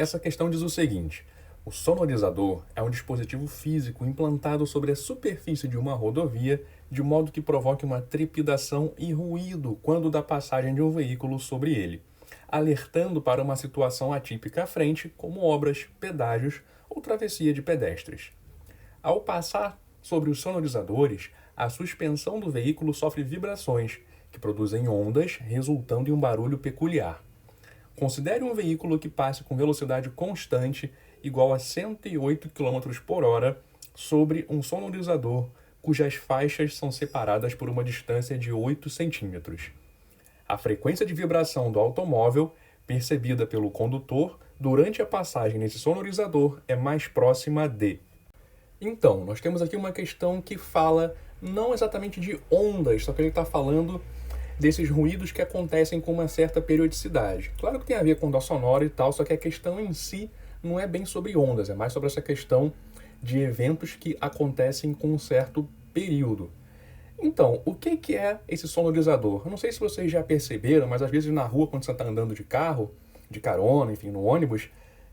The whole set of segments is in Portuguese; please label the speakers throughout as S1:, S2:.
S1: Essa questão diz o seguinte: o sonorizador é um dispositivo físico implantado sobre a superfície de uma rodovia de modo que provoque uma trepidação e ruído quando da passagem de um veículo sobre ele, alertando para uma situação atípica à frente, como obras, pedágios ou travessia de pedestres. Ao passar sobre os sonorizadores, a suspensão do veículo sofre vibrações, que produzem ondas, resultando em um barulho peculiar. Considere um veículo que passe com velocidade constante igual a 108 km por hora sobre um sonorizador cujas faixas são separadas por uma distância de 8 centímetros. A frequência de vibração do automóvel, percebida pelo condutor durante a passagem nesse sonorizador, é mais próxima de... Então, nós temos aqui uma questão que fala não exatamente de ondas, só que ele está falando desses ruídos que acontecem com uma certa periodicidade. Claro que tem a ver com onda sonora e tal, só que a questão em si não é bem sobre ondas, é mais sobre essa questão de eventos que acontecem com um certo período. Então, o que é esse sonorizador? Eu não sei se vocês já perceberam, mas às vezes na rua, quando você está andando de carro, de carona, enfim, no ônibus,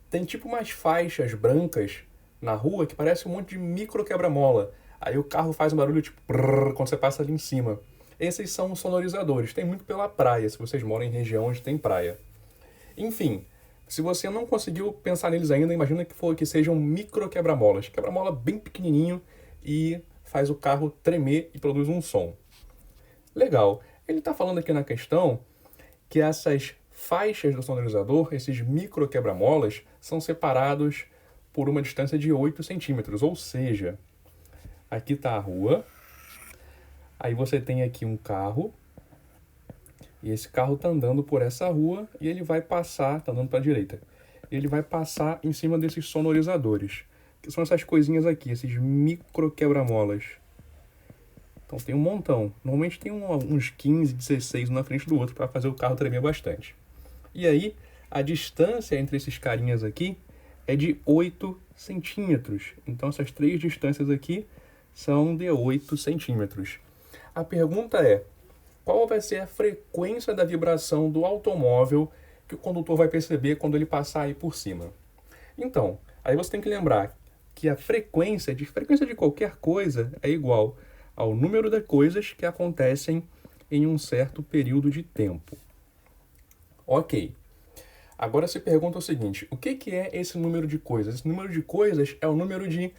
S1: tem tipo umas faixas brancas na rua que parece um monte de micro quebra-mola. Aí o carro faz um barulho tipo brrr, quando você passa ali em cima. Esses são os sonorizadores. Tem muito pela praia, se vocês moram em região onde tem praia. Enfim, se você não conseguiu pensar neles ainda, imagina que sejam micro quebra-molas. Quebra-mola bem pequenininho e faz o carro tremer e produz um som. Legal. Ele está falando aqui na questão que essas faixas do sonorizador, esses micro quebra-molas, são separados por uma distância de 8 centímetros. Ou seja, aqui está a rua. Aí você tem aqui um carro, e esse carro está andando por essa rua e ele vai passar, está andando para a direita, ele vai passar em cima desses sonorizadores, que são essas coisinhas aqui, esses micro quebra-molas. Então tem um montão, normalmente tem uns 15, 16 um na frente do outro para fazer o carro tremer bastante. E aí, a distância entre esses carinhas aqui é de 8 centímetros. Então essas três distâncias aqui são de 8 centímetros. A pergunta é, qual vai ser a frequência da vibração do automóvel que o condutor vai perceber quando ele passar aí por cima? Então, aí você tem que lembrar que a frequência de qualquer coisa é igual ao número de coisas que acontecem em um certo período de tempo. Ok. Agora se pergunta o seguinte, o que é esse número de coisas? Esse número de coisas é o número de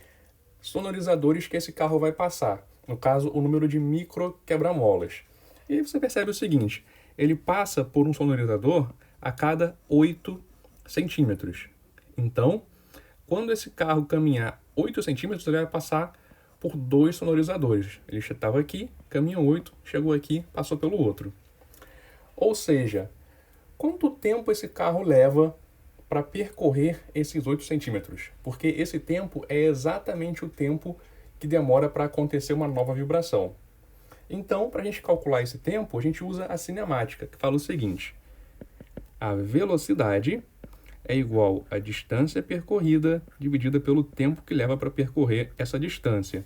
S1: sonorizadores que esse carro vai passar. No caso, o número de micro quebra-molas. E aí você percebe o seguinte, ele passa por um sonorizador a cada 8 centímetros. Então, quando esse carro caminhar 8 centímetros, ele vai passar por 2 sonorizadores. Ele estava aqui, caminhou 8, chegou aqui, passou pelo outro. Ou seja, quanto tempo esse carro leva para percorrer esses 8 centímetros? Porque esse tempo é exatamente o tempo que demora para acontecer uma nova vibração. Então, para a gente calcular esse tempo, a gente usa a cinemática, que fala o seguinte: a velocidade é igual à distância percorrida dividida pelo tempo que leva para percorrer essa distância.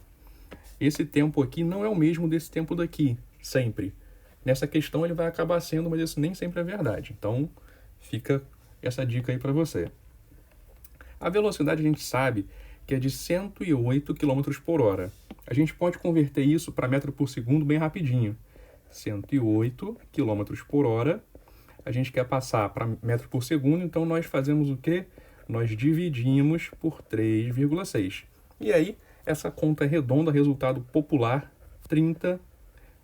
S1: Esse tempo aqui não é o mesmo desse tempo daqui, sempre. Nessa questão ele vai acabar sendo, mas isso nem sempre é verdade. Então, fica essa dica aí para você. A velocidade a gente sabe que é de 108 km por hora. A gente pode converter isso para metro por segundo bem rapidinho. 108 km por hora. A gente quer passar para metro por segundo, então nós fazemos o quê? Nós dividimos por 3,6. E aí, essa conta é redonda, resultado popular, 30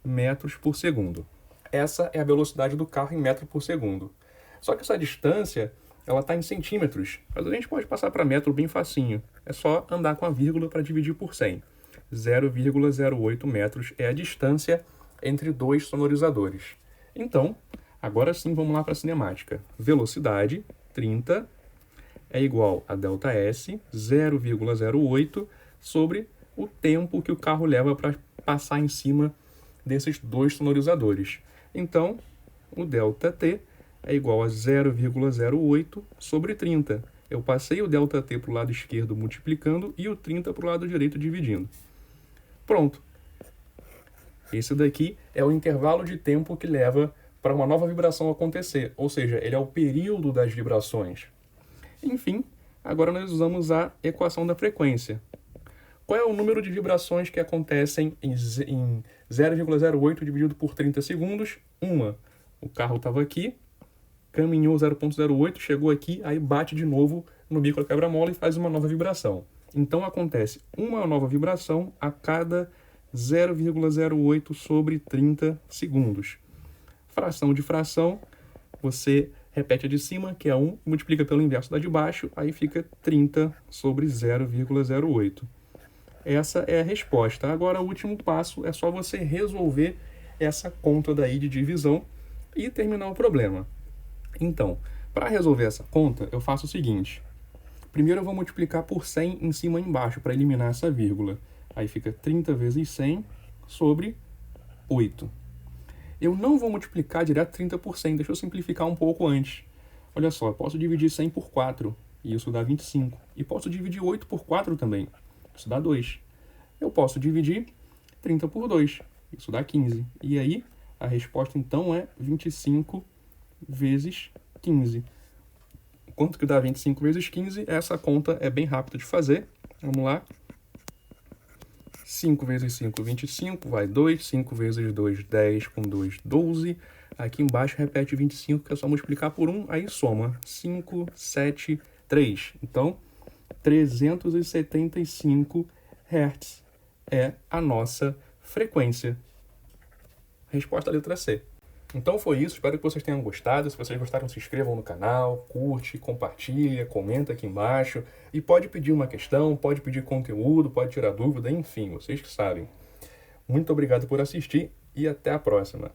S1: metros por segundo. Essa é a velocidade do carro em metro por segundo. Só que essa distância, ela está em centímetros, mas a gente pode passar para metro bem facinho. É só andar com a vírgula para dividir por 100. 0,08 metros é a distância entre dois sonorizadores. Então, agora sim vamos lá para a cinemática. Velocidade, 30, é igual a ΔS, 0,08, sobre o tempo que o carro leva para passar em cima desses dois sonorizadores. Então, o ΔT é igual a 0,08 sobre 30. Eu passei o ΔT para o lado esquerdo multiplicando e o 30 para o lado direito dividindo. Pronto. Esse daqui é o intervalo de tempo que leva para uma nova vibração acontecer, ou seja, ele é o período das vibrações. Enfim, agora nós usamos a equação da frequência. Qual é o número de vibrações que acontecem em 0,08 dividido por 30 segundos? O carro estava aqui, caminhou 0,08, chegou aqui, aí bate de novo no bico da quebra-mola e faz uma nova vibração. Então acontece uma nova vibração a cada 0,08 sobre 30 segundos. Fração de fração, você repete a de cima, que é 1, multiplica pelo inverso da de baixo, aí fica 30 sobre 0,08. Essa é a resposta. Agora, o último passo é só você resolver essa conta daí de divisão e terminar o problema. Então, para resolver essa conta, eu faço o seguinte. Primeiro eu vou multiplicar por 100 em cima e embaixo para eliminar essa vírgula. Aí fica 30 vezes 100 sobre 8. Eu não vou multiplicar direto 30 por 100, deixa eu simplificar um pouco antes. Olha só, eu posso dividir 100 por 4, e isso dá 25. E posso dividir 8 por 4 também, isso dá 2. Eu posso dividir 30 por 2, isso dá 15. E aí, a resposta então é 25 vezes 15. Quanto que dá 25 vezes 15? Essa conta é bem rápida de fazer. Vamos lá. 5 vezes 5, 25, vai 2. 5 vezes 2, 10. Com 2, 12. Aqui embaixo repete 25, que é só multiplicar por 1, aí soma. 5, 7, 3. Então, 375 Hz é a nossa frequência. Resposta letra C. Então foi isso, espero que vocês tenham gostado. Se vocês gostaram, se inscrevam no canal, curte, compartilha, comenta aqui embaixo. E pode pedir uma questão, pode pedir conteúdo, pode tirar dúvida, enfim, vocês que sabem. Muito obrigado por assistir e até a próxima.